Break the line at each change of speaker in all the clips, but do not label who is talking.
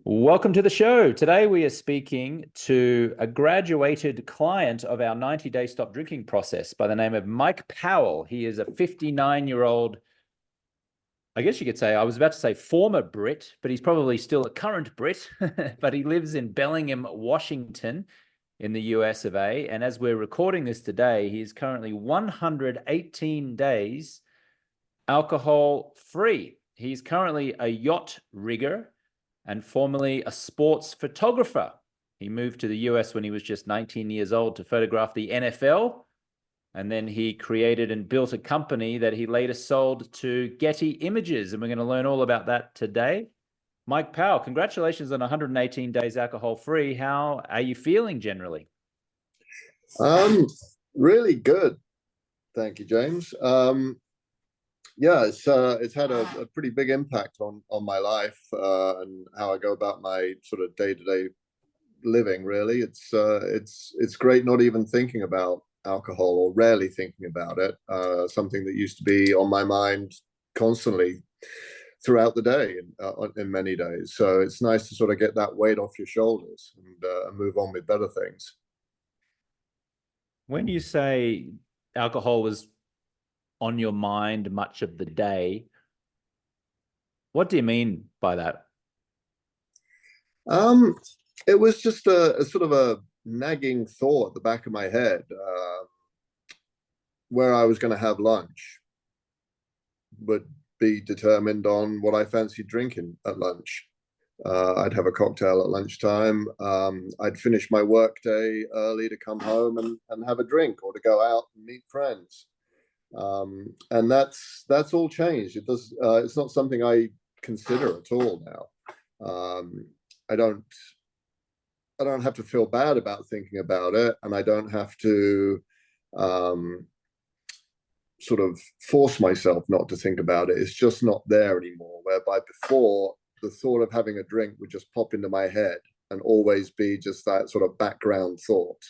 Welcome to the show. Today we are speaking to a graduated client of our 90-day stop drinking process by the name of Mike Powell. He is a 59-year-old, I guess you could say, I was about to say former Brit, but he's probably still a current Brit, but he lives in Bellingham, Washington in the US of A. And as we're recording this today, he is currently 118 days alcohol free. He's currently a yacht rigger and formerly a sports photographer. He moved to the US when he was just 19 years old to photograph the NFL. And then he created and built a company that he later sold to Getty Images. And we're going to learn all about that today. Mike Powell, congratulations on 118 days alcohol free. How are you feeling generally?
Really good. Thank you, James. Yeah, it's had a pretty big impact on my life and how I go about my sort of day-to-day living. Really, it's great not even thinking about alcohol or rarely thinking about it. Something that used to be on my mind constantly throughout the day in many days. So it's nice to sort of get that weight off your shoulders and move on with better things.
When you say alcohol was on your mind much of the day, what do you mean by that?
Um, it was just a sort of a nagging thought at the back of my head, where I was going to have lunch would be determined on what I fancied drinking at lunch. I'd have a cocktail at lunchtime. I'd finish my work day early to come home and have a drink or to go out and meet friends. And that's all changed. It's not something I consider at all now. I don't have to feel bad about thinking about it, and I don't have to sort of force myself not to think about it. It's just not there anymore. Whereby before, the thought of having a drink would just pop into my head and always be just that sort of background thought.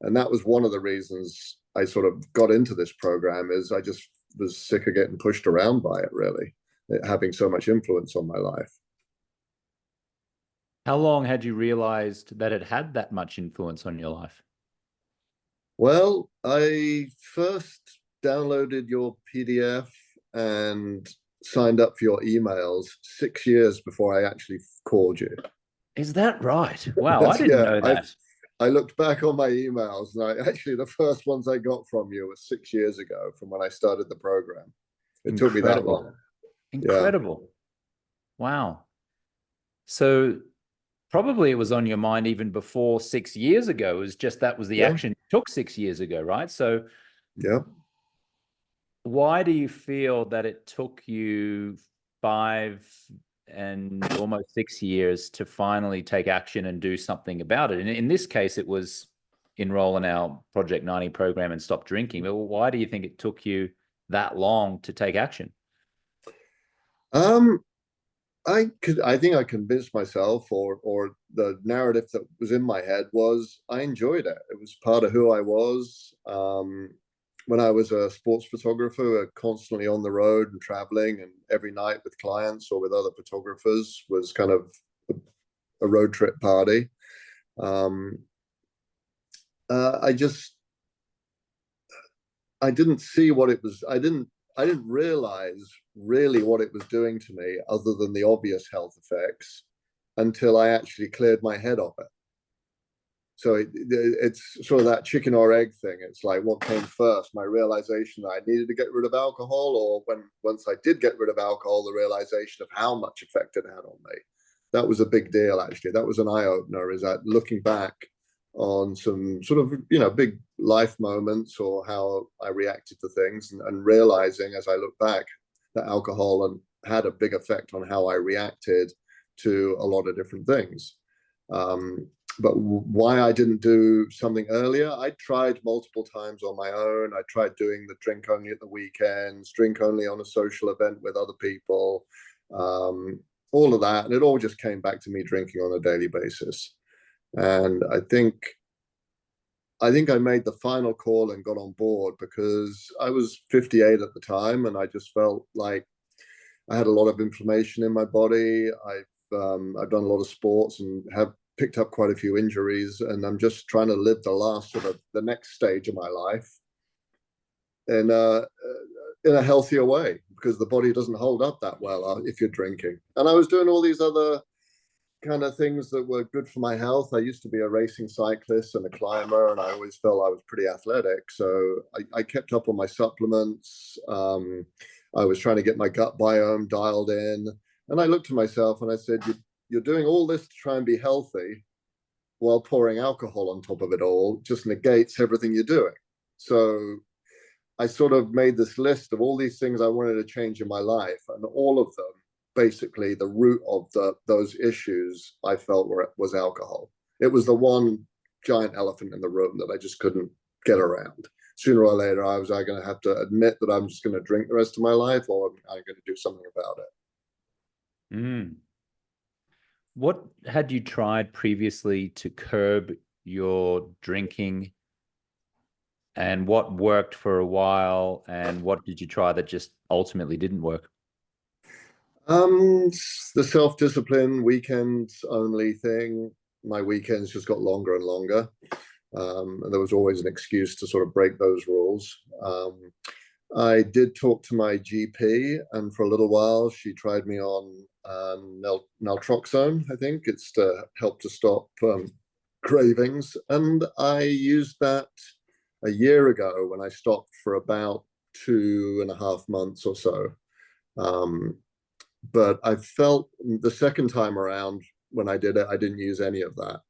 And that was one of the reasons I sort of got into this program, is I just was sick of getting pushed around by it, really, it having so much influence on my life.
How long had you realized that it had that much influence on your life?
Well, I first downloaded your PDF and signed up for your emails 6 years before I actually called you.
Is that right? Wow, I
That's,
didn't
yeah,
know that.
I looked back on my emails, and actually the first ones I got from you was 6 years ago, from when I started the program. It took me that long.
Incredible.
Yeah.
Incredible. Wow. So probably it was on your mind even before 6 years ago. It was just that was the
Yeah.
action you took 6 years ago, right? So
Yeah.
why do you feel that it took you 5 and almost 6 years to finally take action and do something about it? And in this case, it was enroll in our Project 90 program and stop drinking. But why do you think it took you that long to take action?
Um, I think I convinced myself, or the narrative that was in my head was I enjoyed it. It was part of who I was. When I was a sports photographer, constantly on the road and traveling, and every night with clients or with other photographers was kind of a road trip party. Um, I just I didn't see what it was. I didn't realize really what it was doing to me, other than the obvious health effects, until I actually cleared my head of it. So it's sort of that chicken or egg thing. It's like, what came first, my realization that I needed to get rid of alcohol, or when once I did get rid of alcohol, the realization of how much effect it had on me? That was a big deal, actually. That was an eye opener. Is that looking back on some sort of big life moments, or how I reacted to things, and realizing as I look back that alcohol had a big effect on how I reacted to a lot of different things. But why I didn't do something earlier, I tried multiple times on my own. I tried doing the drink only at the weekends, drink only on a social event with other people, all of that. And it all just came back to me drinking on a daily basis. And I think I made the final call and got on board because I was 58 at the time, and I just felt like I had a lot of inflammation in my body. I I've done a lot of sports and have picked up quite a few injuries, and I'm just trying to live the last sort of the next stage of my life in a healthier way, because the body doesn't hold up that well if you're drinking. And I was doing all these other kind of things that were good for my health. I used to be a racing cyclist and a climber, and I always felt I was pretty athletic. So I kept up on my supplements. I was trying to get my gut biome dialed in. And I looked at myself and I said, you're doing all this to try and be healthy while pouring alcohol on top of it all just negates everything you're doing. So I sort of made this list of all these things I wanted to change in my life, and all of them, basically the root of those issues I felt was alcohol. It was the one giant elephant in the room that I just couldn't get around. Sooner or later, I was going to have to admit that I'm just going to drink the rest of my life, or I'm going to do something about it.
Mm. What had you tried previously to curb your drinking, and what worked for a while, and what did you try that just ultimately didn't work?
The self-discipline, weekends only thing. My weekends just got longer and longer. And there was always an excuse to sort of break those rules. I did talk to my GP, and for a little while, she tried me on naltrexone. I think it's to help to stop cravings. And I used that a year ago when I stopped for about 2.5 months or so. But I felt the second time around when I did it, I didn't use any of that.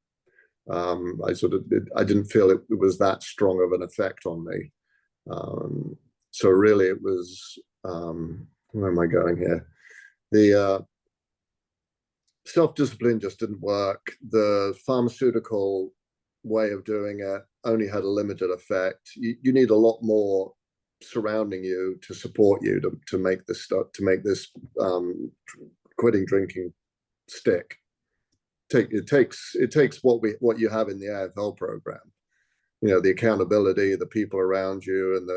I didn't feel it was that strong of an effect on me. So really it was, where am I going here? The self-discipline just didn't work. The pharmaceutical way of doing it only had a limited effect. You need a lot more surrounding you to support you to make this stuff, to make this quitting drinking stick. It takes what you have in the AFL program, the accountability, the people around you, and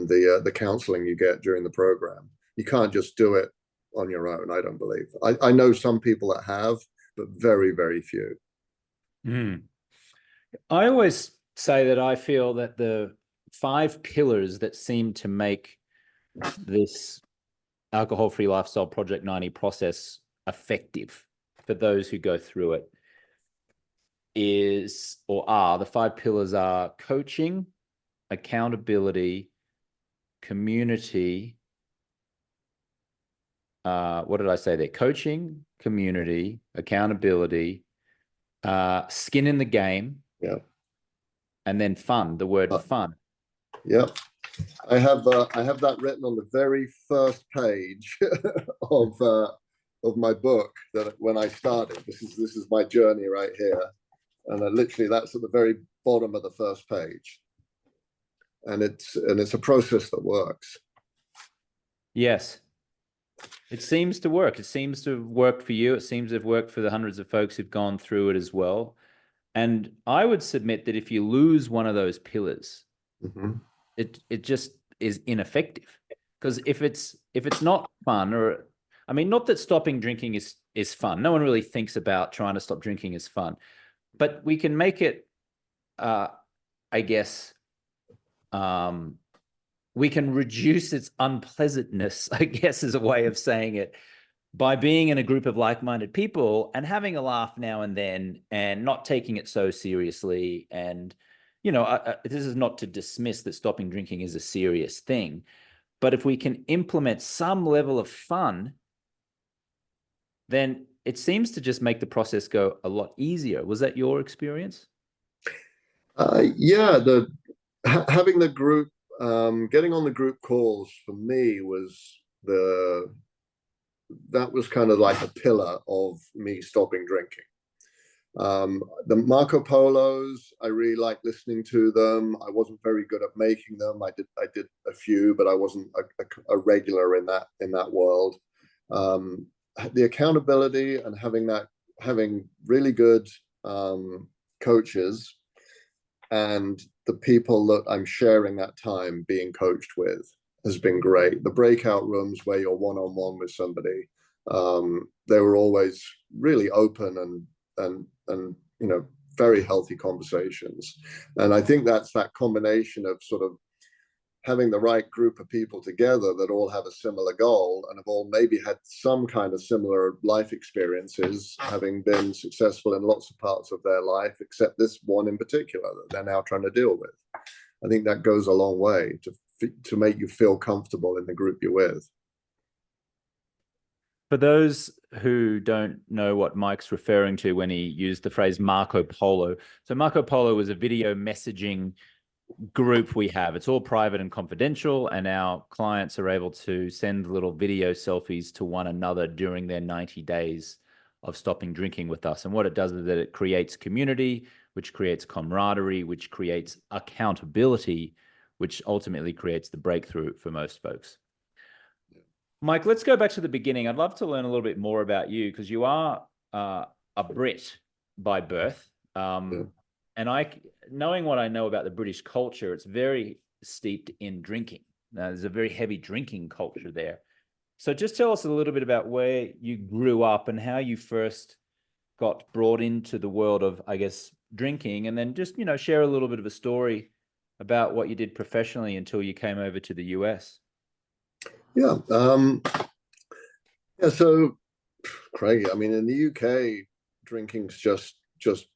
the counseling you get during the program. You can't just do it on your own, I don't believe. I know some people that have, but very, very few.
I always say that I feel that the 5 pillars that seem to make this alcohol-free lifestyle Project 90 process effective for those who go through it the 5 pillars are coaching, accountability, community. What did I say there? Coaching, community, accountability, skin in the game.
Yeah.
And then fun, the word fun.
Yeah. I have that written on the very first page of my book, that when I started. This is my journey right here, and literally that's at the very bottom of the first page. And it's a process that works.
Yes, it seems to work. It seems to have worked for you. It seems to have worked for the hundreds of folks who've gone through it as well. And I would submit that if you lose one of those pillars, it just is ineffective. Because if it's not fun, or I mean, not that stopping drinking is fun. No one really thinks about trying to stop drinking as fun, but we can make it, I guess, we can reduce its unpleasantness, I guess is a way of saying it, by being in a group of like-minded people and having a laugh now and then and not taking it so seriously. And, this is not to dismiss that stopping drinking is a serious thing, but if we can implement some level of fun, then it seems to just make the process go a lot easier. Was that your experience?
Yeah, having the group, getting on the group calls for me that was kind of like a pillar of me stopping drinking. The Marco Polos, I really like listening to them. I wasn't very good at making them. I did a few, but I wasn't a regular in that world. The accountability and having really good coaches, and the people that I'm sharing that time being coached with has been great. The breakout rooms where you're one-on-one with somebody They were always really open and very healthy conversations. And I think that's that combination of sort of having the right group of people together that all have a similar goal and have all maybe had some kind of similar life experiences, having been successful in lots of parts of their life, except this one in particular that they're now trying to deal with. I think that goes a long way to make you feel comfortable in the group you're with.
For those who don't know what Mike's referring to when he used the phrase Marco Polo. So Marco Polo was a video messaging group we have. It's all private and confidential, and our clients are able to send little video selfies to one another during their 90 days of stopping drinking with us. And what it does is that it creates community, which creates camaraderie, which creates accountability, which ultimately creates the breakthrough for most folks. Mike, let's go back to the beginning. I'd love to learn a little bit more about you, because you are a Brit by birth. And knowing what I know about the British culture, it's very steeped in drinking. Now, there's a very heavy drinking culture there. So just tell us a little bit about where you grew up and how you first got brought into the world of, I guess, drinking, and then just, share a little bit of a story about what you did professionally until you came over to the US.
Yeah. So, Craig, I mean, in the UK, drinking's just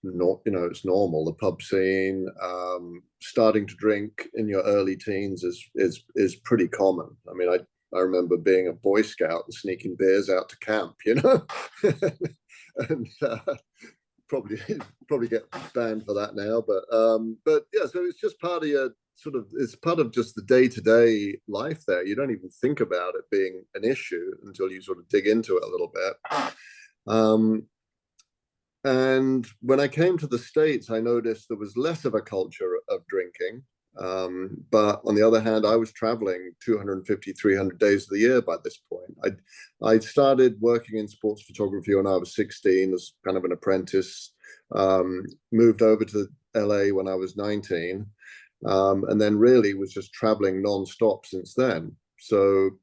not, it's normal. The pub scene, starting to drink in your early teens is pretty common. I mean, I remember being a Boy Scout and sneaking beers out to camp, and probably get banned for that now. But yeah, so it's just part of your it's part of just the day-to-day life there. You don't even think about it being an issue until you sort of dig into it a little bit. And when I came to the States, I noticed there was less of a culture of drinking. But on the other hand, I was traveling 250, 300 days of the year by this point. I started working in sports photography when I was 16 as kind of an apprentice, moved over to LA when I was 19, and then really was just traveling non-stop since then. So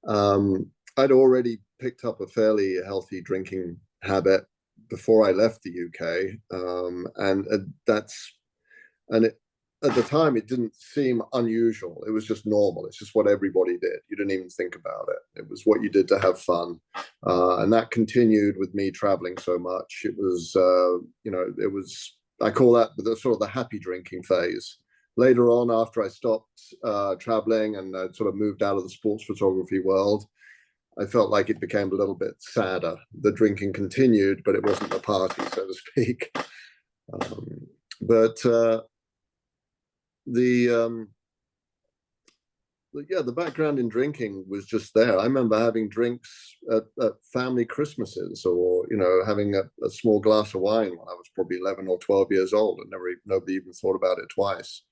I'd already picked up a fairly healthy drinking habit before I left the UK, at the time it didn't seem unusual. It was just normal. It's just what everybody did. You didn't even think about it. It was what you did to have fun, and that continued with me traveling so much. It was, I call that the sort of the happy drinking phase. Later on, after I stopped traveling and sort of moved out of the sports photography world, I felt like it became a little bit sadder. The drinking continued, but it wasn't a party, so to speak. The background in drinking was just there. I remember having drinks at family Christmases, or having a small glass of wine when I was probably 11 or 12 years old, and nobody even thought about it twice.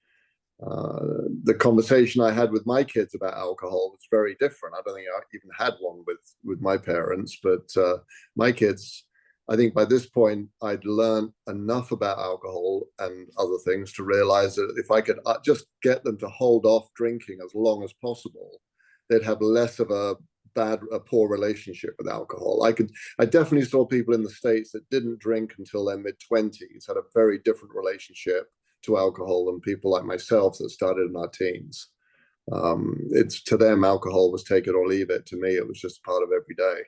The conversation I had with my kids about alcohol was very different. I don't think I even had one with my parents, but my kids, I think by this point, I'd learned enough about alcohol and other things to realize that if I could just get them to hold off drinking as long as possible, they'd have less of a poor relationship with alcohol. I definitely saw people in the States that didn't drink until their mid-20s, had a very different relationship to alcohol than people like myself that started in our teens. It's to them, alcohol was take it or leave it. To me, it was just part of every day.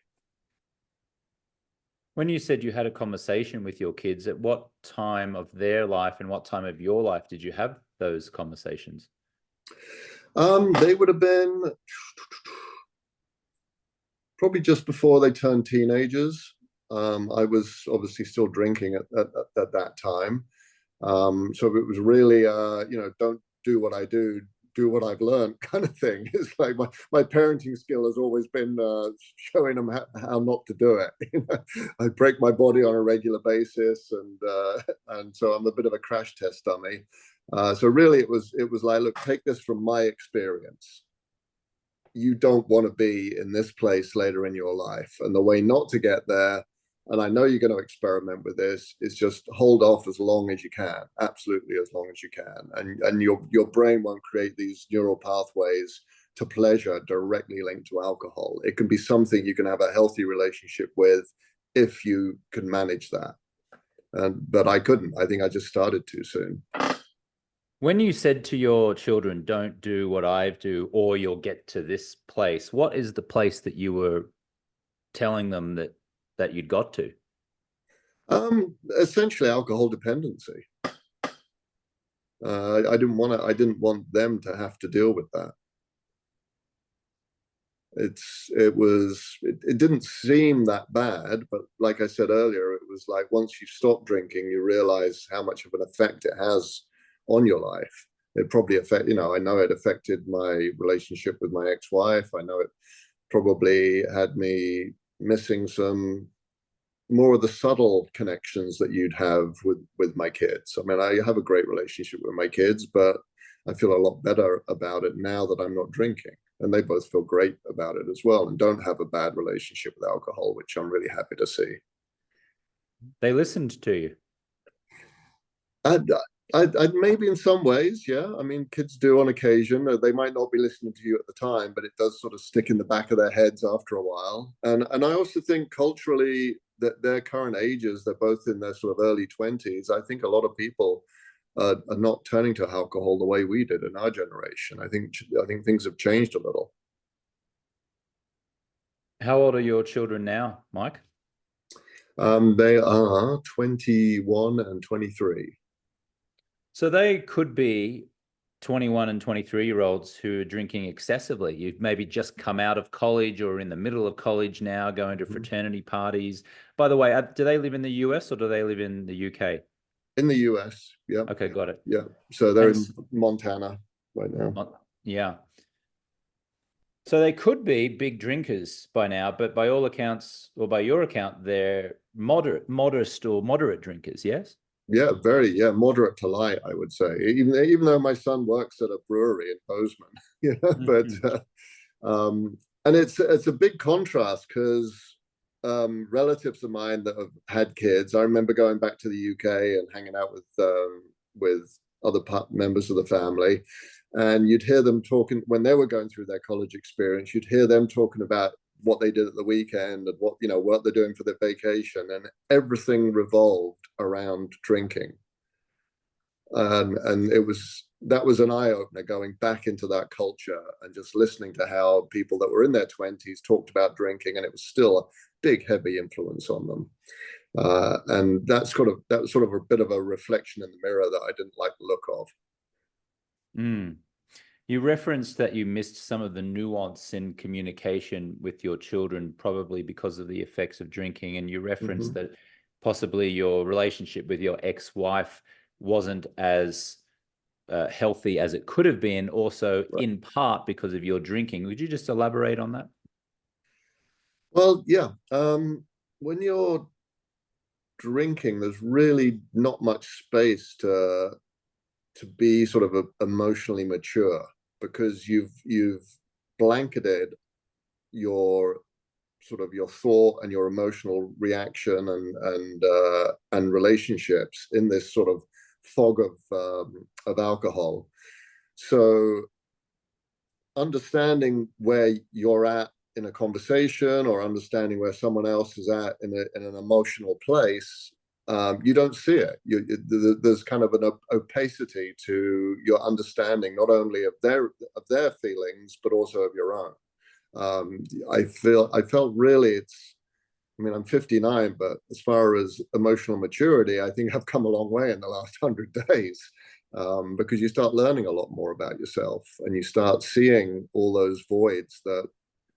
When you said you had a conversation with your kids, at what time of their life and what time of your life did you have those conversations?
They would have been probably just before they turned teenagers. I was obviously still drinking at that time. So it was really, don't do what I do what I've learned kind of thing. It's like my parenting skill has always been showing them how not to do it. I break my body on a regular basis, and so I'm a bit of a crash test dummy. So really, it was like, look, take this from my experience. You don't want to be in this place later in your life, and the way not to get there, and I know you're going to experiment with this, is just hold off as long as you can, absolutely as long as you can, and your brain won't create these neural pathways to pleasure directly linked to alcohol. It can be something you can have a healthy relationship with if you can manage that. But I couldn't. I think I just started too soon.
When you said to your children, don't do what I do, or you'll get to this place, what is the place that you were telling them that you'd got to?
Essentially alcohol dependency. I didn't want them to have to deal with that. It didn't seem that bad, but like I said earlier, it was like once you stop drinking, you realize how much of an effect it has on your life. It probably I know it affected my relationship with my ex-wife. I know it probably had me missing some more of the subtle connections that you'd have with my kids. I mean, I have a great relationship with my kids, but I feel a lot better about it now that I'm not drinking. And they both feel great about it as well and don't have a bad relationship with alcohol, which I'm really happy to see.
They listened to you.
I maybe in some ways, yeah. I mean, kids do on occasion. They might not be listening to you at the time, but it does sort of stick in the back of their heads after a while. And I also think culturally that their current ages, they're both in their sort of early 20s. I think a lot of people are not turning to alcohol the way we did in our generation. I think things have changed a little.
How old are your children now, Mike?
They are 21 and 23.
So they could be 21 and 23-year-olds who are drinking excessively. You've maybe just come out of college or in the middle of college now, going to fraternity parties. By the way, do they live in the US or do they live in the UK?
In the US, yeah.
Okay, got it.
Yeah, so they're in Montana right now.
Yeah. So they could be big drinkers by now, but by all accounts, or by your account, they're modest or moderate drinkers, yes?
Yeah, moderate to light, I would say. Even though my son works at a brewery in Bozeman, but and it's a big contrast because relatives of mine that have had kids, I remember going back to the UK and hanging out with other members of the family, and you'd hear them talking when they were going through their college experience. You'd hear them talking about what they did at the weekend and what they're doing for their vacation, and everything revolved around drinking. And that was an eye-opener, going back into that culture and just listening to how people that were in their 20s talked about drinking, and it was still a big heavy influence on them. And that was sort of a bit of a reflection in the mirror that I didn't like the look of.
You referenced that you missed some of the nuance in communication with your children, probably because of the effects of drinking. And you referenced that possibly your relationship with your ex-wife wasn't as healthy as it could have been, also in part because of your drinking. Would you just elaborate on that?
Well, yeah. When you're drinking, there's really not much space to be sort of emotionally mature, because you've blanketed your sort of your thought and your emotional reaction and relationships in this sort of fog of alcohol. So understanding where you're at in a conversation, or understanding where someone else is at in an emotional place, you don't see it. There's kind of an opacity to your understanding, not only of their feelings, but also of your own. I felt really I mean, I'm 59, but as far as emotional maturity, I think I've come a long way in the last 100 days, because you start learning a lot more about yourself, and you start seeing all those voids that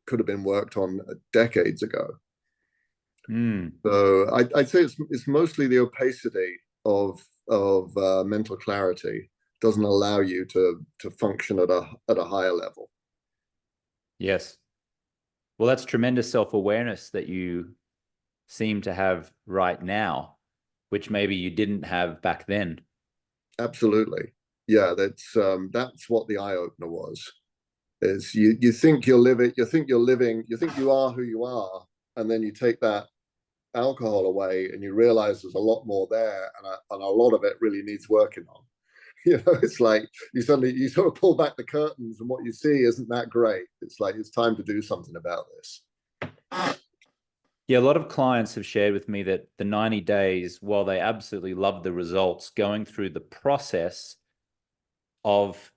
could have been worked on decades ago. So I'd say it's mostly the opacity of mental clarity doesn't allow you to function at a higher level.
Yes. Well, that's tremendous self-awareness that you seem to have right now, which maybe you didn't have back then.
Absolutely. Yeah, that's what the eye-opener was. Is you think you're living, you think you are who you are, and then you take that alcohol away and you realize there's a lot more there, and a lot of it really needs working on. It's like you sort of pull back the curtains and what you see isn't that great. It's like it's time to do something about this.
Yeah, a lot of clients have shared with me that the 90 days, while they absolutely love the results, going through the process of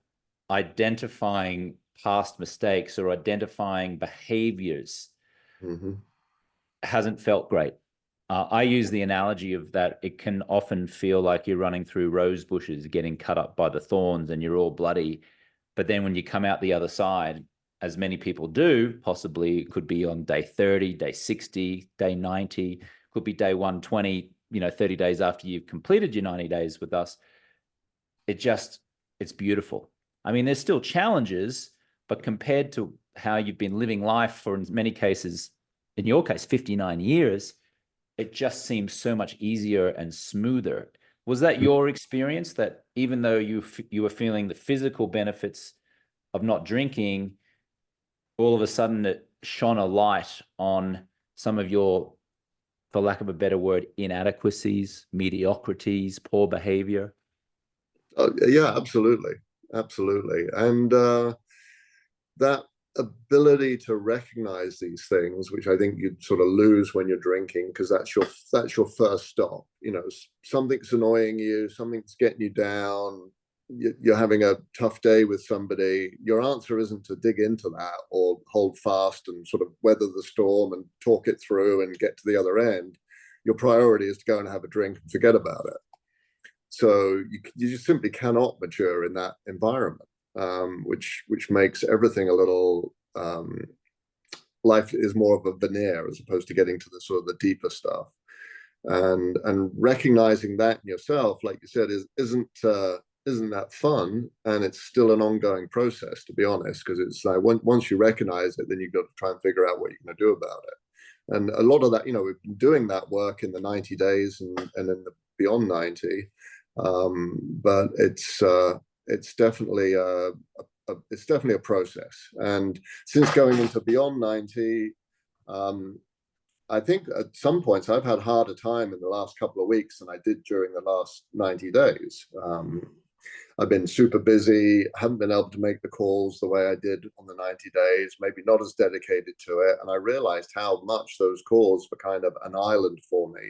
identifying past mistakes or identifying behaviors
Mm-hmm.
hasn't felt great. I use the analogy of that it can often feel like you're running through rose bushes, getting cut up by the thorns, and you're all bloody. But then when you come out the other side, as many people do, possibly it could be on day 30, day 60, day 90, could be day 120, 30 days after you've completed your 90 days with us. It's beautiful. I mean, there's still challenges, but compared to how you've been living life for, in many cases, in your case, 59 years, it just seems so much easier and smoother. Was that your experience, that even though you were feeling the physical benefits of not drinking, all of a sudden it shone a light on some of your, for lack of a better word, inadequacies, mediocrities, poor behavior?
Yeah, absolutely, absolutely, and that ability to recognize these things, which I think you sort of lose when you're drinking, because that's your first stop. Something's annoying you, something's getting you down. You're having a tough day with somebody. Your answer isn't to dig into that or hold fast and sort of weather the storm and talk it through and get to the other end. Your priority is to go and have a drink and forget about it. So you just simply cannot mature in that environment, which makes everything a little, life is more of a veneer as opposed to getting to the sort of the deeper stuff. And recognizing that in yourself, like you said, isn't that fun, and it's still an ongoing process, to be honest, because it's like once you recognize it, then you've got to try and figure out what you're going to do about it. And a lot of that, we've been doing that work in the 90 days and in the beyond 90. But it's definitely a process. And since going into beyond 90, I think at some points I've had harder time in the last couple of weeks than I did during the last 90 days. I've been super busy, haven't been able to make the calls the way I did on the 90 days, maybe not as dedicated to it. And I realized how much those calls were kind of an island for me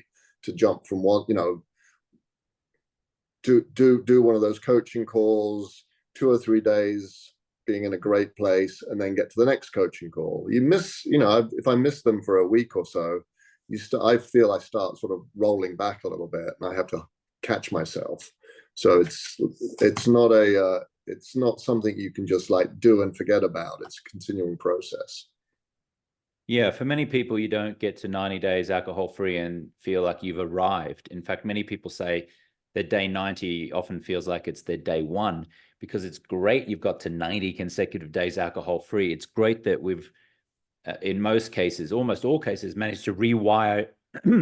to jump from one, do one of those coaching calls, 2 or 3 days being in a great place, and then get to the next coaching call. You miss, if I miss them for a week or so, I feel I start sort of rolling back a little bit, and I have to catch myself. So it's not something you can just like do and forget about. It's a continuing process.
Yeah, for many people, you don't get to 90 days alcohol free and feel like you've arrived. In fact, many people say that day 90 often feels like it's their day one, because it's great you've got to 90 consecutive days alcohol free. It's great that we've, in most cases, almost all cases, managed to rewire,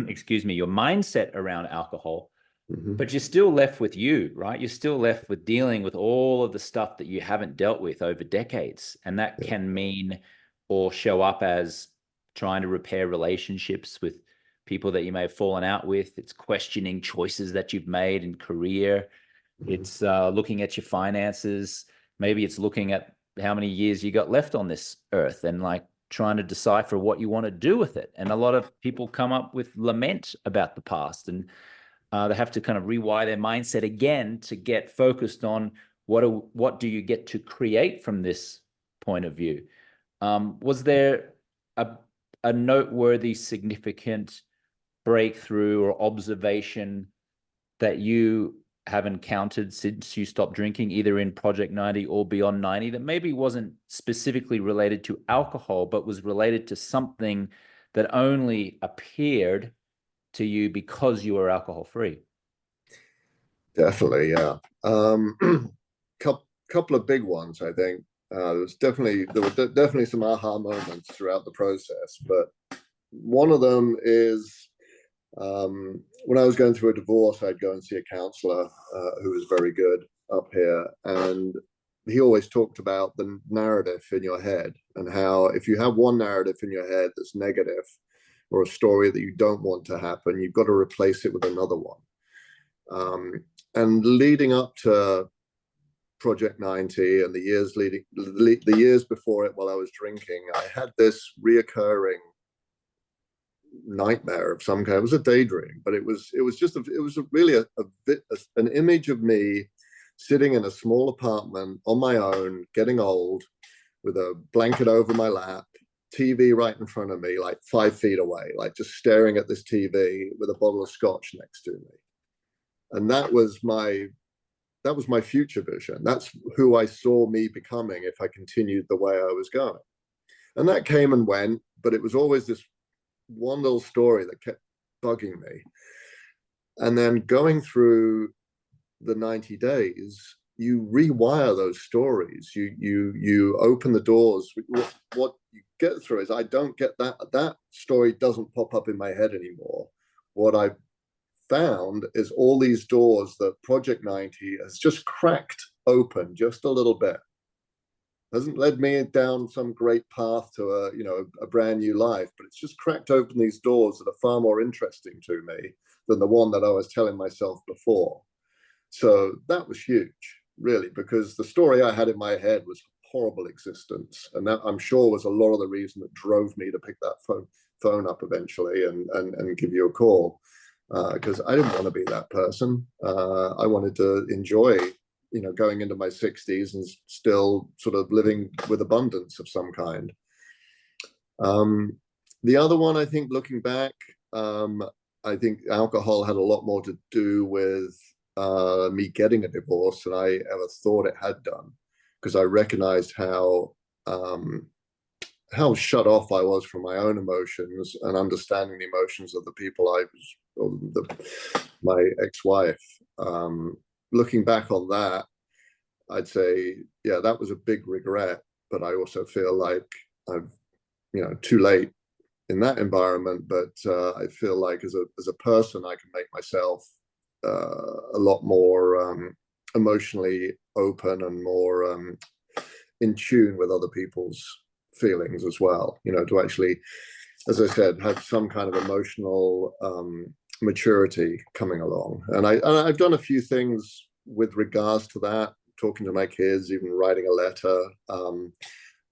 excuse me, your mindset around alcohol.
Mm-hmm.
But you're still left with you, right? You're still left with dealing with all of the stuff that you haven't dealt with over decades. And that
Yeah.
can mean or show up as trying to repair relationships with people that you may have fallen out with. It's questioning choices that you've made in career.
Mm-hmm.
It's looking at your finances. Maybe it's looking at how many years you got left on this earth and like trying to decipher what you want to do with it. And a lot of people come up with lament about the past, and they have to kind of rewire their mindset again to get focused on what do you get to create from this point of view. Was there a noteworthy, significant breakthrough or observation that you have encountered since you stopped drinking, either in Project 90 or Beyond 90, that maybe wasn't specifically related to alcohol, but was related to something that only appeared to you because you were alcohol free?
Definitely, yeah. Couple of big ones, I think. There were definitely some aha moments throughout the process, but one of them is, when I was going through a divorce, I'd go and see a counselor who was very good up here, and he always talked about the narrative in your head, and how if you have one narrative in your head that's negative, or a story that you don't want to happen, you've got to replace it with another one. And leading up to Project 90 and the years before it while I was drinking, I had this reoccurring nightmare of some kind. It was a daydream, but it was really an image of me sitting in a small apartment on my own, getting old, with a blanket over my lap, TV right in front of me, like 5 feet away, like just staring at this TV with a bottle of scotch next to me. And that was my future vision. That's who I saw me becoming if I continued the way I was going. And that came and went, but it was always this one little story that kept bugging me. And then going through the 90 days, you rewire those stories. You open the doors. What you get through is, I don't get that story doesn't pop up in my head anymore. What I found is all these doors that Project 90 has just cracked open just a little bit. Hasn't led me down some great path to a brand new life, but it's just cracked open these doors that are far more interesting to me than the one that I was telling myself before. So that was huge, really, because the story I had in my head was horrible existence, and that, I'm sure, was a lot of the reason that drove me to pick that phone up eventually and give you a call, because I didn't want to be that person. I wanted to enjoy going into my 60s and still sort of living with abundance of some kind. The other one, I think, looking back, I think alcohol had a lot more to do with me getting a divorce than I ever thought it had done, because I recognized how shut off I was from my own emotions and understanding the emotions of the people my ex-wife. Looking back on that, I'd say, yeah, that was a big regret, but I also feel like I've, too late in that environment. But I feel like as a person, I can make myself a lot more emotionally open and more in tune with other people's feelings as well. To actually, as I said, have some kind of emotional maturity coming along. And I've done a few things with regards to that, talking to my kids, even writing a letter.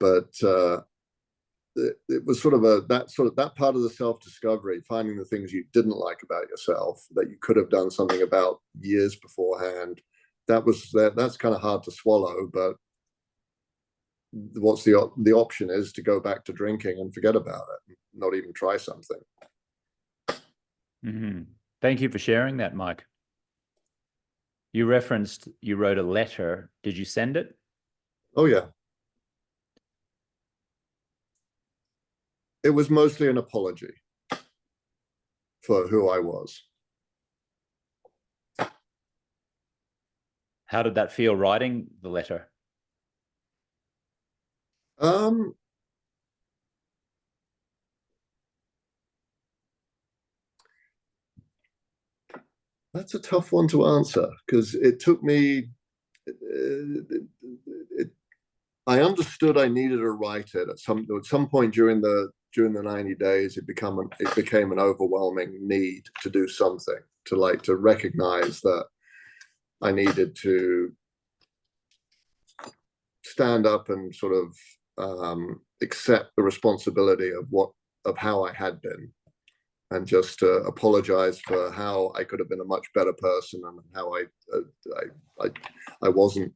But it was sort of that part of the self-discovery, finding the things you didn't like about yourself that you could have done something about years beforehand. That's kind of hard to swallow, but what's the option is to go back to drinking and forget about it, not even try something.
Mm-hmm. Thank you for sharing that, Mike. You referenced you wrote a letter. Did you send it?
Oh, yeah. It was mostly an apology for who I was.
How did that feel, writing the letter?
That's a tough one to answer, because it took me. I understood I needed to write it at some point during the 90 days. It became an overwhelming need to do something, to recognize that I needed to stand up and sort of accept the responsibility of how I had been, and just to apologize for how I could have been a much better person, and how I wasn't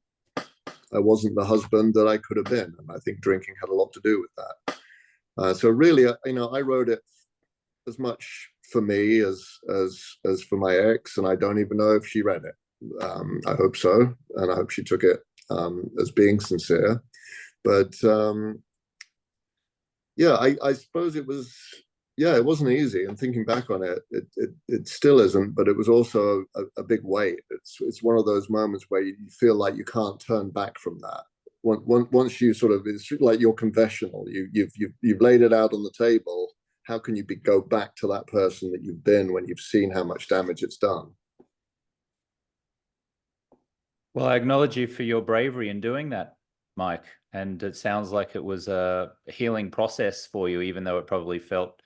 the husband that I could have been. And I think drinking had a lot to do with that. So really, I wrote it as much for me as for my ex, and I don't even know if she read it. I hope so, and I hope she took it as being sincere. But yeah, I suppose it was. Yeah, it wasn't easy, and thinking back on it, it still isn't. But it was also a big weight. It's one of those moments where you feel like you can't turn back from that. Once you sort of, it's like your confessional. You've laid it out on the table. How can you go back to that person that you've been when you've seen how much damage it's done?
Well, I acknowledge you for your bravery in doing that, Mike. And it sounds like it was a healing process for you, even though it probably felt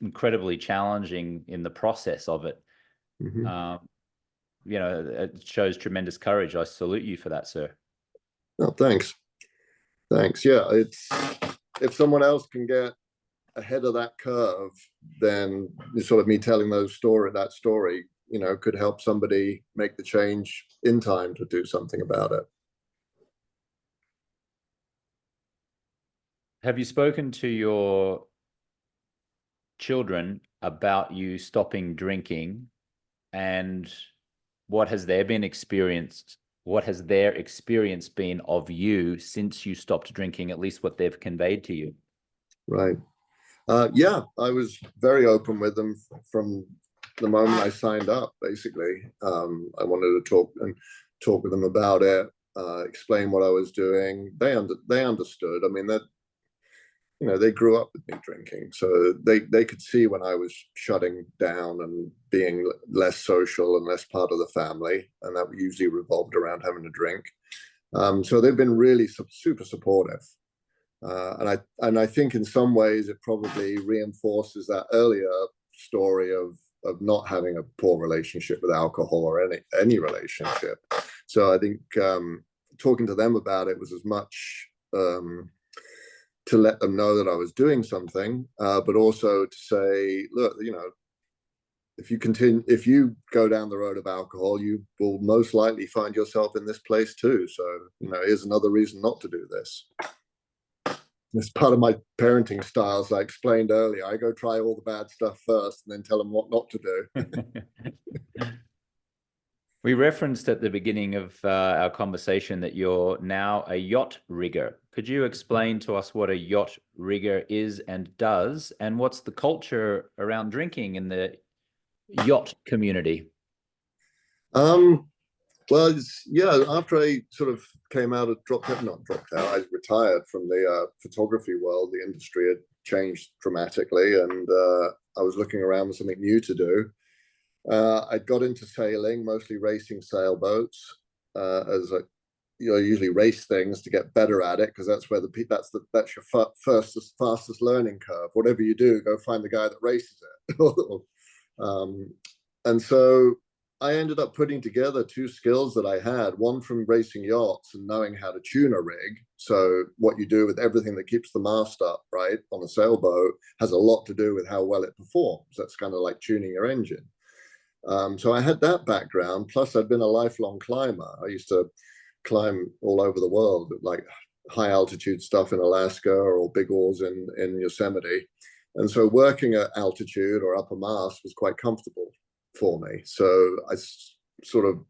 incredibly challenging in the process of it.
Mm-hmm.
it shows tremendous courage. I salute you for that, sir.
Oh, thanks. Thanks. Yeah, it's if someone else can get ahead of that curve, then sort of me telling that story, could help somebody make the change in time to do something about it.
Have you spoken to your children about you stopping drinking, and what has their experience been of you since you stopped drinking, at least what they've conveyed to you?
Right. Yeah, I was very open with them from the moment I signed up, basically. I wanted to talk with them about it, explain what I was doing. They understood. I mean, that they grew up with me drinking, so they could see when I was shutting down and being less social and less part of the family, and that usually revolved around having a drink. So they've been really super supportive. And I think in some ways it probably reinforces that earlier story of not having a poor relationship with alcohol or any relationship. So I think talking to them about it was as much to let them know that I was doing something, but also to say, look, if you go down the road of alcohol, you will most likely find yourself in this place too. So here's another reason not to do this. It's part of my parenting style, as I explained earlier. I go try all the bad stuff first and then tell them what not to do.
We referenced at the beginning of our conversation that you're now a yacht rigger. Could you explain to us what a yacht rigger is and does, and what's the culture around drinking in the yacht community?
Well, after I sort of came out of not dropped out, I retired from the photography world. The industry had changed dramatically, and I was looking around for something new to do. I got into sailing, mostly racing sailboats, as I usually race things to get better at it, because that's where that's your fastest learning curve. Whatever you do, go find the guy that races it. And so I ended up putting together two skills that I had, one from racing yachts and knowing how to tune a rig. So what you do with everything that keeps the mast up, right, on a sailboat has a lot to do with how well it performs. That's kind of like tuning your engine. So I had that background, plus I'd been a lifelong climber. I used to climb all over the world, like high altitude stuff in Alaska or big walls in Yosemite. And so working at altitude or upper mast was quite comfortable for me. So I sort of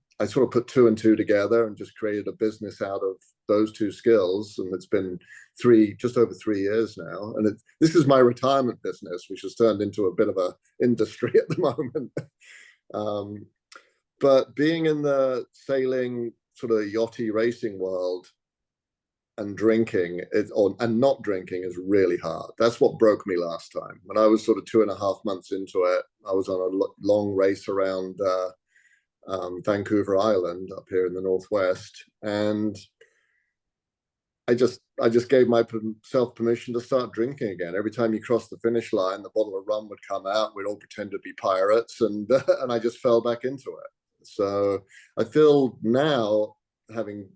put two and two together and just created a business out of those two skills. And it's been just over 3 years now. And this is my retirement business, which has turned into a bit of a industry at the moment. But being in the sailing sort of yachty racing world and drinking and not drinking is really hard. That's what broke me last time. When I was sort of 2.5 months into it, I was on a long race around Vancouver Island up here in the Northwest. And I just gave myself permission to start drinking again. Every time you cross the finish line, the bottle of rum would come out. We'd all pretend to be pirates, and I just fell back into it. So I feel now, having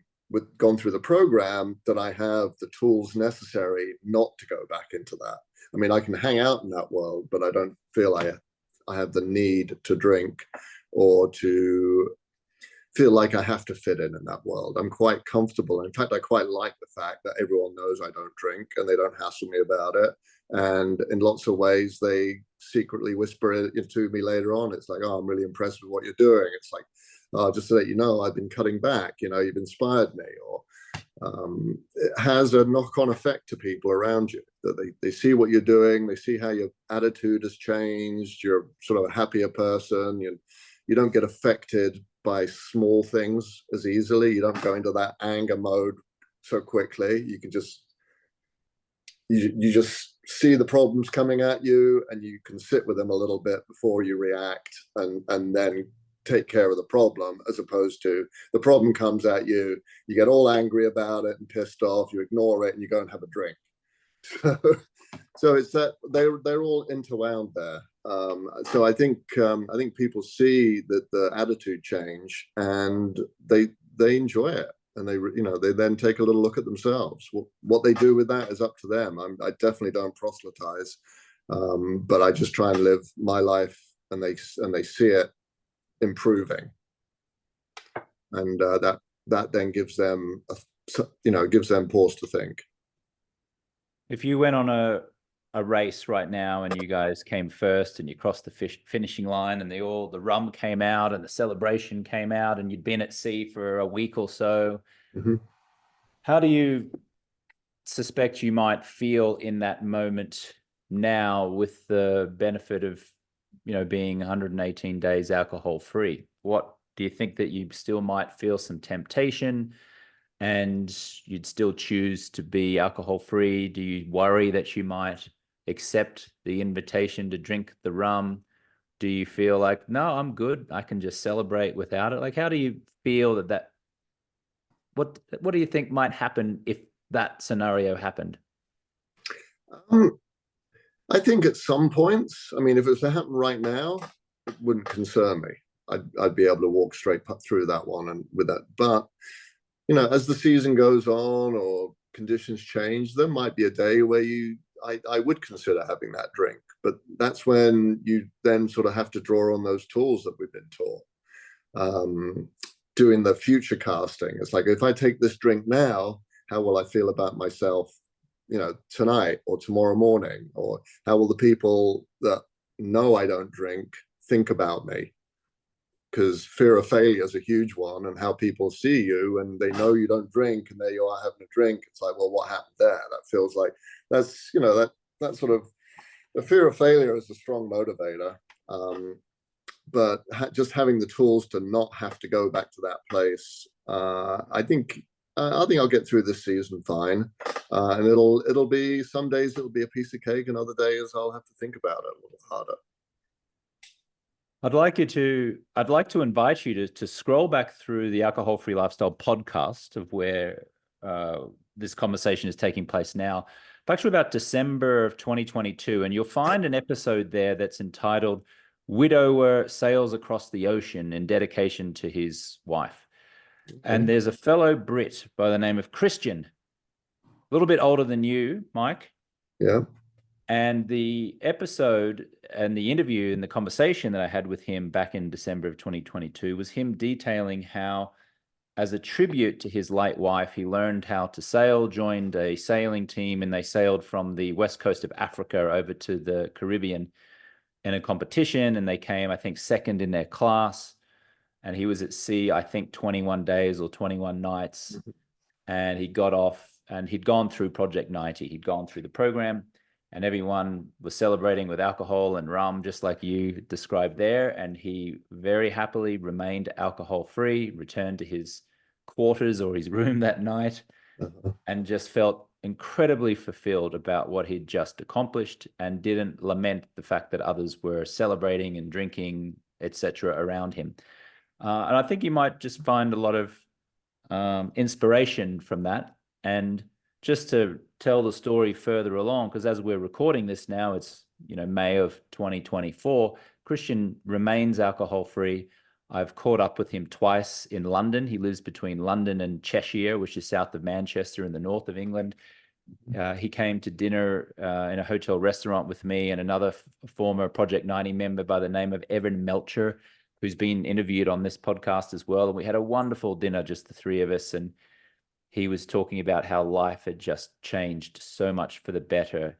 gone through the program, that I have the tools necessary not to go back into that. I mean, I can hang out in that world, but I don't feel I have the need to drink or to feel like I have to fit in that world. I'm quite comfortable. In fact, I quite like the fact that everyone knows I don't drink and they don't hassle me about it. And in lots of ways, they secretly whisper it to me later on. It's like, oh, I'm really impressed with what you're doing. It's like, oh, just to let you know, I've been cutting back, you've inspired me. Or it has a knock-on effect to people around you, that they see what you're doing, they see how your attitude has changed, you're sort of a happier person, you don't get affected by small things as easily. You don't go into that anger mode so quickly. You can you just see the problems coming at you, and you can sit with them a little bit before you react, and then take care of the problem, as opposed to the problem comes at you, you get all angry about it and pissed off, you ignore it, and you go and have a drink. So it's that they're all interwound there. So I think people see that the attitude change, and they enjoy it, and they then take a little look at themselves. What they do with that is up to them. I definitely don't proselytize, but I just try and live my life, and they see it improving, and that then gives them gives them pause to think.
If you went on a race right now and you guys came first and you crossed the finishing line and the rum came out and the celebration came out and you'd been at sea for a week or so, how do you suspect you might feel in that moment now with the benefit of, being 118 days alcohol free? What do you think that you still might feel some temptation and you'd still choose to be alcohol free? Do you worry that you might accept the invitation to drink the rum? Do you feel like, no, I'm good, I can just celebrate without it? Like, how do you feel what do you think might happen if that scenario happened?
I think at some points, I mean, if it was to happen right now, it wouldn't concern me. I'd be able to walk straight through that one and with that. But as the season goes on or conditions change, there might be a day where I would consider having that drink. But that's when you then sort of have to draw on those tools that we've been taught. Doing the future casting, it's like, if I take this drink now, how will I feel about myself, tonight or tomorrow morning? Or how will the people that know I don't drink think about me? Because fear of failure is a huge one, and how people see you and they know you don't drink, and there you are having a drink. It's like, well, what happened there? That feels like that's that sort of, the fear of failure is a strong motivator. But just having the tools to not have to go back to that place, I think I'll get through this season fine, and it'll be, some days it'll be a piece of cake, and other days I'll have to think about it a little harder.
I'd like to invite you to scroll back through the Alcohol Free Lifestyle podcast of where this conversation is taking place now. It's actually about December of 2022, and you'll find an episode there that's entitled "Widower Sails Across the Ocean in Dedication to His Wife." Okay. And there's a fellow Brit by the name of Christian, a little bit older than you, Mike.
Yeah.
And the episode and the interview and the conversation that I had with him back in December of 2022 was him detailing how, as a tribute to his late wife, he learned how to sail, joined a sailing team, and they sailed from the west coast of Africa over to the Caribbean in a competition. And they came, I think, second in their class. And he was at sea, I think, 21 days or 21 nights. And he got off, and he'd gone through Project 90. He'd gone through the program. And everyone was celebrating with alcohol and rum, just like you described there. And he very happily remained alcohol-free, returned to his quarters or his room that night, and just felt incredibly fulfilled about what he'd just accomplished, and didn't lament the fact that others were celebrating and drinking, etc., around him. And I think you might just find a lot of inspiration from that. And just to tell the story further along, because as we're recording this now, it's May of 2024. Christian remains alcohol free. I've caught up with him twice in London. He lives between London and Cheshire, which is south of Manchester in the north of England. He came to dinner in a hotel restaurant with me and another former Project 90 member by the name of Evan Melcher, who's been interviewed on this podcast as well. And we had a wonderful dinner, just the three of us. And he was talking about how life had just changed so much for the better,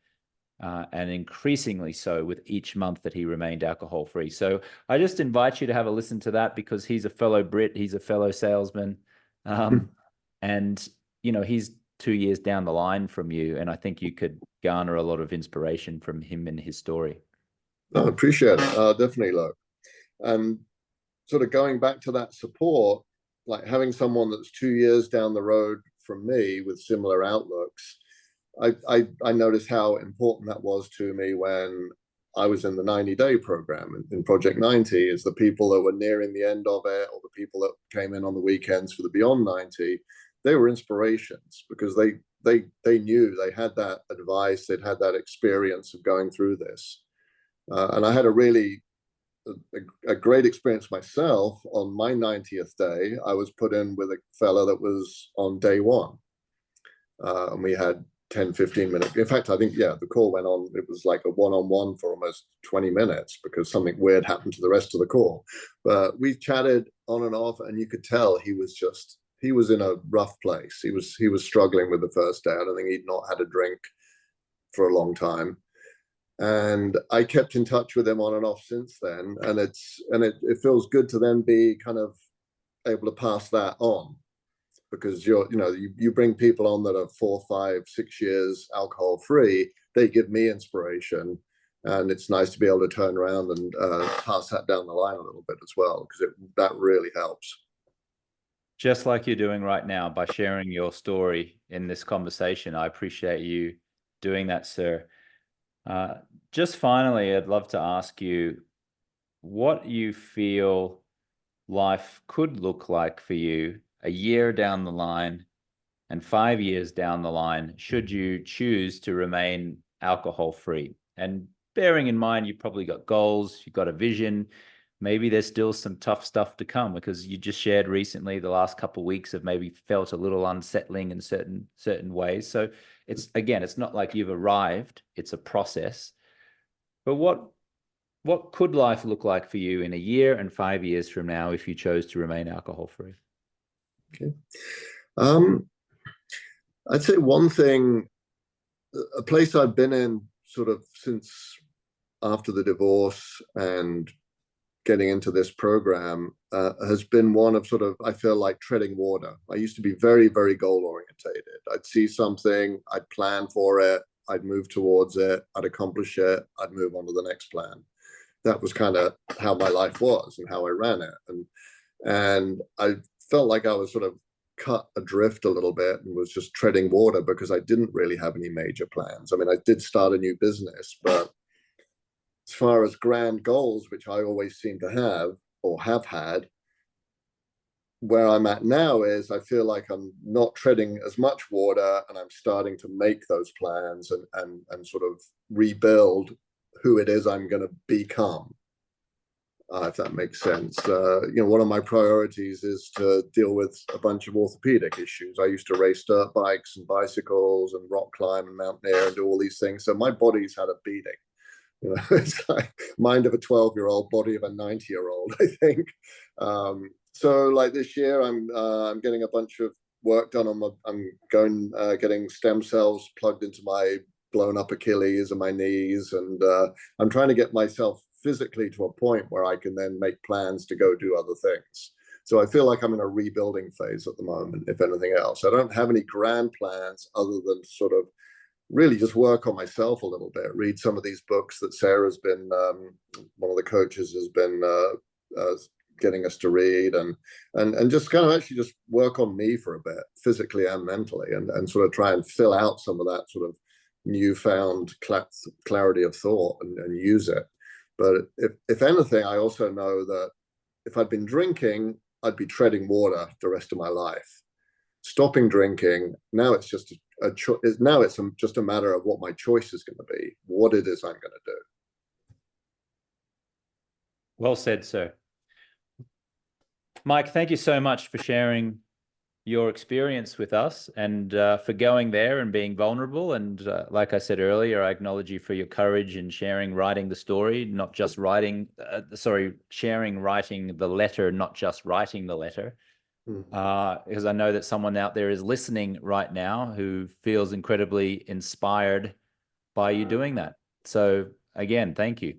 and increasingly so with each month that he remained alcohol-free. So I just invite you to have a listen to that, because he's a fellow Brit, he's a fellow salesman, and he's 2 years down the line from you, and I think you could garner a lot of inspiration from him and his story.
I appreciate it. Definitely, look. And sort of going back to that support, like having someone that's 2 years down the road from me with similar outlooks, I noticed how important that was to me when I was in the 90-day program in Project 90. Is the people that were nearing the end of it, or the people that came in on the weekends for the Beyond 90, they were inspirations, because they knew, they had that advice, they'd had that experience of going through this. And I had a great experience myself. On my 90th day, I was put in with a fella that was on day one. And we had 10-15 minutes. In fact, I think, yeah, the call went on. It was like a one-on-one for almost 20 minutes because something weird happened to the rest of the call. But we chatted on and off, and you could tell he was in a rough place. He was struggling with the first day. I don't think he'd not had a drink for a long time. And I kept in touch with him on and off since then. And it feels good to then be kind of able to pass that on, because you bring people on that are 4, 5, 6 years alcohol free. They give me inspiration, and it's nice to be able to turn around and pass that down the line a little bit as well, because that really helps.
Just like you're doing right now by sharing your story in this conversation. I appreciate you doing that, sir. Just finally, I'd love to ask you what you feel life could look like for you a year down the line and 5 years down the line, should you choose to remain alcohol free. And bearing in mind, you've probably got goals, you've got a vision. Maybe there's still some tough stuff to come, because you just shared recently the last couple of weeks have maybe felt a little unsettling in certain ways. So it's not like you've arrived, it's a process. But what could life look like for you in a year and 5 years from now if you chose to remain alcohol free?
Okay. I'd say one thing, a place I've been in sort of since after the divorce and getting into this program, has been one of sort of, I feel like, treading water. I used to be very, very goal orientated. I'd see something, I'd plan for it, I'd move towards it, I'd accomplish it, I'd move on to the next plan. That was kind of how my life was and how I ran it. And I felt like I was sort of cut adrift a little bit and was just treading water because I didn't really have any major plans. I mean, I did start a new business, but as far as grand goals, which I always seem to have or have had, where I'm at now is I feel like I'm not treading as much water, and I'm starting to make those plans and sort of rebuild who it is I'm going to become. If that makes sense. One of my priorities is to deal with a bunch of orthopedic issues. I used to race dirt bikes and bicycles and rock climb and mountaineer and do all these things. So my body's had a beating. It's like mind of a 12-year-old, body of a 90-year-old, I think. So like this year, I'm getting a bunch of work done on I'm going getting stem cells plugged into my blown up Achilles and my knees, and I'm trying to get myself physically to a point where I can then make plans to go do other things. So I feel like I'm in a rebuilding phase at the moment, if anything else. I don't have any grand plans other than sort of really just work on myself a little bit, read some of these books that Sarah's been, one of the coaches has been getting us to read, and just kind of actually just work on me for a bit, physically and mentally, and sort of try and fill out some of that sort of newfound clarity of thought and use it. But if anything, I also know that if I'd been drinking, I'd be treading water the rest of my life. Stopping drinking, now it's just just a matter of what my choice is going to be, what it is I'm going to do.
Well said, sir. Mike, thank you so much for sharing your experience with us, and for going there and being vulnerable. And like I said earlier, I acknowledge you for your courage in writing the story, not just sharing writing the letter, not just writing the letter. Because I know that someone out there is listening right now who feels incredibly inspired by you doing that. So again, thank you.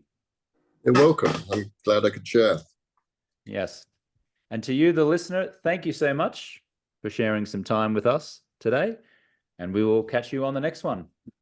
You're welcome. I'm glad I could share.
Yes. And to you, the listener, thank you so much for sharing some time with us today, and we will catch you on the next one.